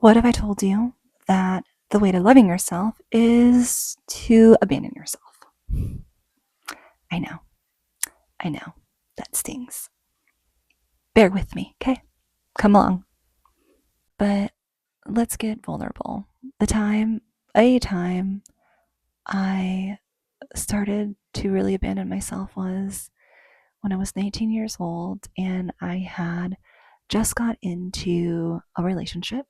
What if I told you that the way to loving yourself is to abandon yourself? I know, I know, that stings. Bear with me, okay? Come along. But let's get vulnerable. A time I started to really abandon myself was when I was 19 years old and I had just got into a relationship.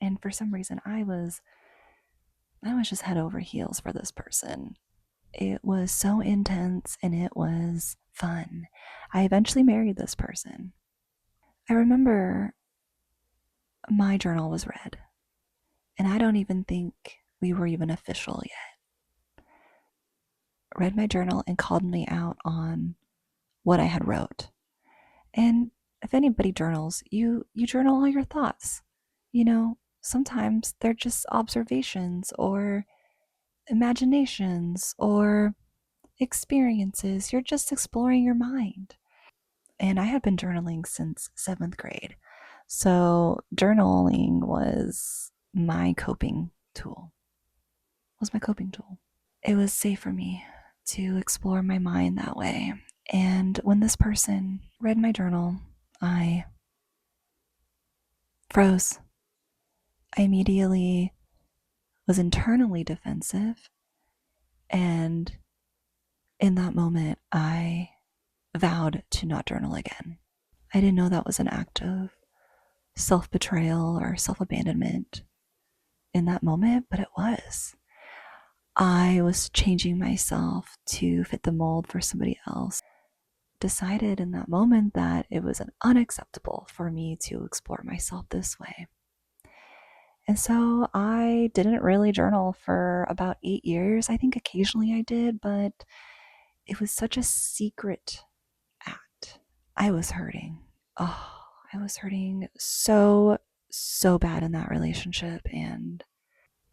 And for some reason, I was just head over heels for this person. It was so intense and it was fun. I eventually married this person. I remember my journal was read, and I don't even think we were even official yet. Read my journal and called me out on what I had wrote. And if anybody journals, you journal all your thoughts. Sometimes they're just observations or imaginations or experiences. You're just exploring your mind. And I had been journaling since 7th grade. So journaling was my coping tool. It was safe for me to explore my mind that way. And when this person read my journal, I froze. I immediately was internally defensive. And in that moment, I vowed to not journal again. I didn't know that was an act of self-betrayal or self-abandonment in that moment, but it was. I was changing myself to fit the mold for somebody else. Decided in that moment that it was unacceptable for me to explore myself this way. And so I didn't really journal for about 8 years. I think occasionally I did, but it was such a secret act. I was hurting. Oh, I was hurting so bad in that relationship, and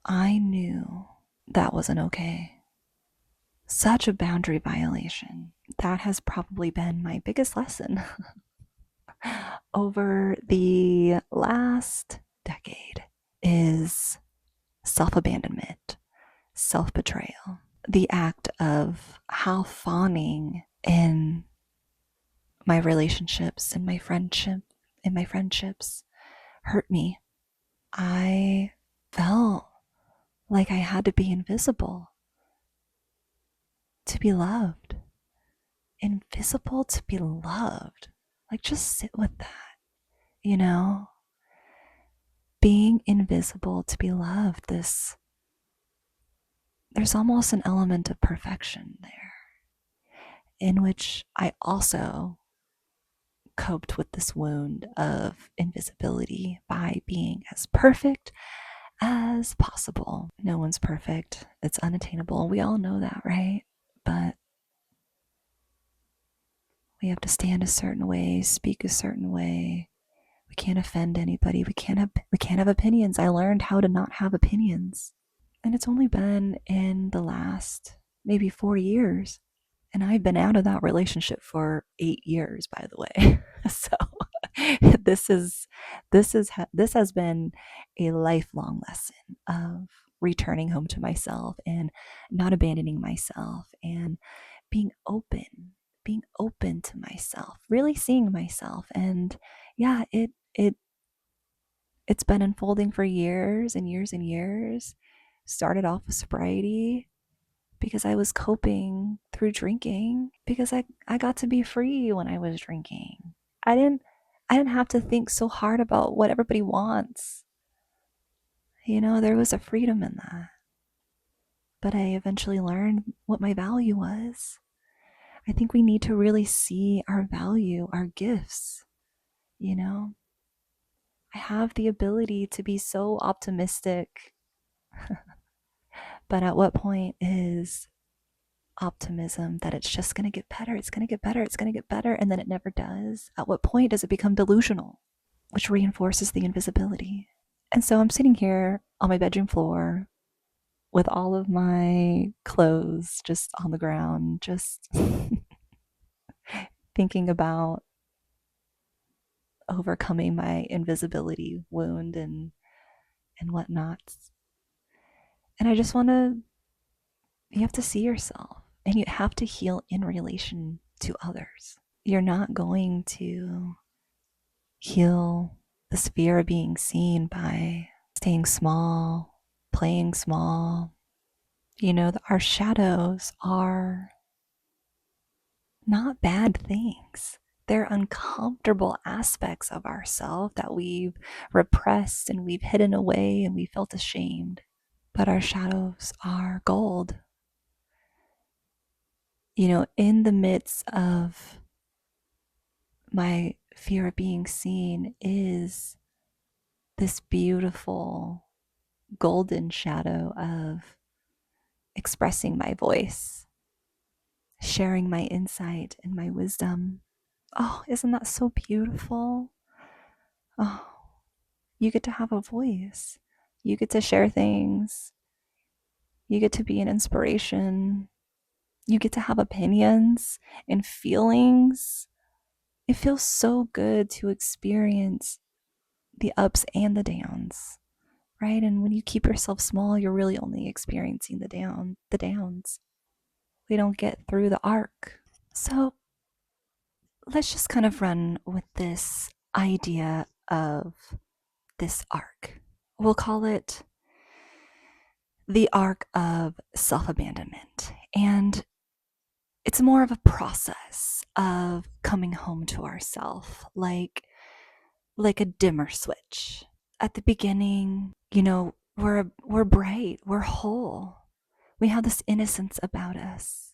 I knew that wasn't okay. Such a boundary violation. That has probably been my biggest lesson over the last decade is self-abandonment, self-betrayal. The act of how fawning in my relationships and my friendships hurt me. I felt like I had to be invisible to be loved. Invisible to be loved. Like, just sit with that, you know? Being invisible to be loved, there's almost an element of perfection there, in which I also coped with this wound of invisibility by being as perfect as possible. No one's perfect. It's unattainable. We all know that, right? But we have to stand a certain way, speak a certain way. We can't offend anybody. We can't have opinions. I learned how to not have opinions. And it's only been in the last maybe 4 years. And I've been out of that relationship for 8 years, by the way. So this is this has been a lifelong lesson of returning home to myself and not abandoning myself and being open to myself, really seeing myself. And yeah, it's been unfolding for years and years and years. Started off with sobriety because I was coping through drinking because I got to be free when I was drinking. I didn't I didn't have to think so hard about what everybody wants. There was a freedom in that. But I eventually learned what my value was. I think we need to really see our value, our gifts. You know, I have the ability to be so optimistic, but at what point is optimism that it's just going to get better, it's going to get better, it's going to get better, and then it never does? At what point does it become delusional, which reinforces the invisibility? And so I'm sitting here on my bedroom floor with all of my clothes just on the ground, just thinking about overcoming my invisibility wound and whatnot. And I just want to, you have to see yourself and you have to heal in relation to others. You're not going to heal this fear of being seen by staying small, playing small. You know, our shadows are not bad things. They're uncomfortable aspects of ourselves that we've repressed and we've hidden away and we felt ashamed. But our shadows are gold. You know, in the midst of my fear of being seen is this beautiful golden shadow of expressing my voice, sharing my insight and my wisdom. Oh, isn't that so beautiful? Oh, you get to have a voice. You get to share things. You get to be an inspiration. You get to have opinions and feelings. It feels so good to experience the ups and the downs, right? And when you keep yourself small, you're really only experiencing the downs. We don't get through the arc. So let's just kind of run with this idea of this arc. We'll call it the arc of self-abandonment. And it's more of a process of coming home to ourself, like a dimmer switch. At the beginning, you know, we're bright, we're whole. We have this innocence about us.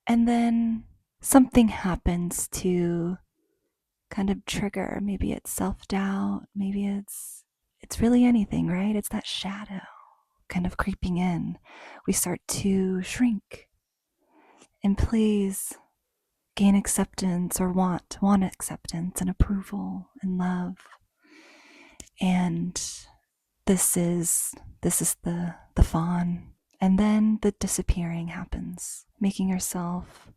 And then something happens to kind of trigger. Maybe it's self-doubt, maybe it's really anything, right? It's that shadow kind of creeping in. We start to shrink and please gain acceptance or want acceptance and approval and love. And this is the fawn. And then the disappearing happens, making yourself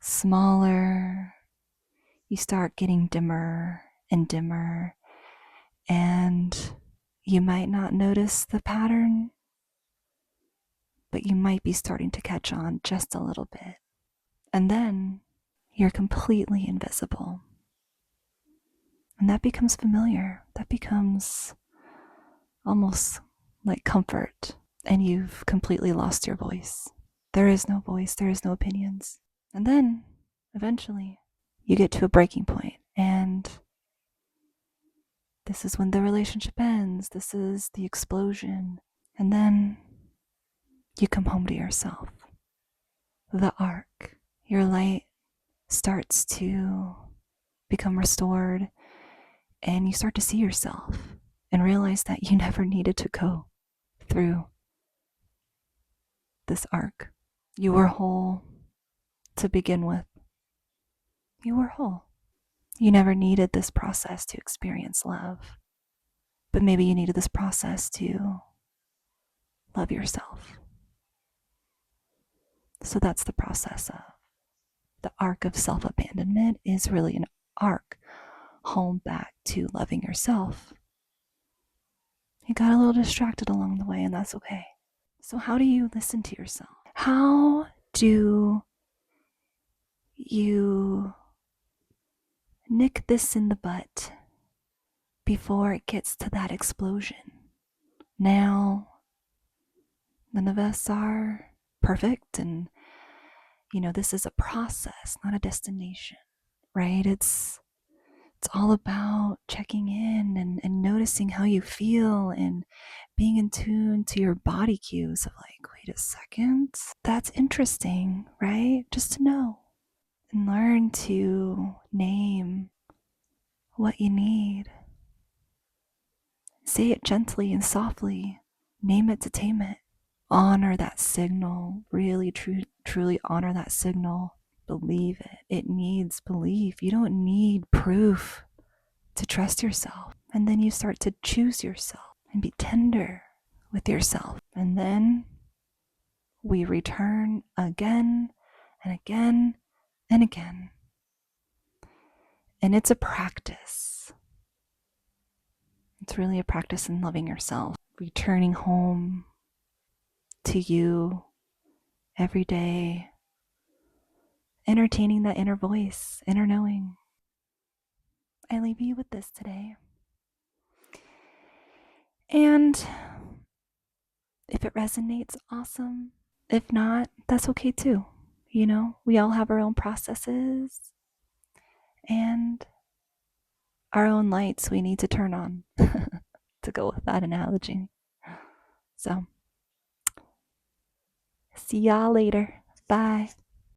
smaller. You start getting dimmer and dimmer, and you might not notice the pattern, but you might be starting to catch on just a little bit. And then you're completely invisible. And that becomes familiar. That becomes almost like comfort. And you've completely lost your voice. There is no voice, there is no opinions. And then, eventually, you get to a breaking point, and this is when the relationship ends. This is the explosion. And then you come home to yourself. The arc. Your light starts to become restored, and you start to see yourself and realize that you never needed to go through this arc. You were whole to begin with. You were whole. You never needed this process to experience love, but maybe you needed this process to love yourself. So that's the process of the arc of self-abandonment is really an arc home back to loving yourself. You got a little distracted along the way, and that's okay. So how do you listen to yourself? How do you nick this in the butt before it gets to that explosion? Now, none of us are perfect, and this is a process, not a destination, right? It's all about checking in and noticing how you feel and being in tune to your body cues of like, wait a second, that's interesting, right? Just to know and learn to name what you need. Say it gently and softly. Name it to tame it. Honor that signal. Really, truly honor that signal. Believe it. It needs belief. You don't need proof to trust yourself. And then you start to choose yourself and be tender with yourself. And then we return again and again and again. And it's a practice. It's really a practice in loving yourself, returning home to you every day, entertaining that inner voice, inner knowing. I leave you with this today. And if it resonates, awesome. If not, that's okay too. You know, we all have our own processes and our own lights we need to turn on to go with that analogy. So, see y'all later. Bye.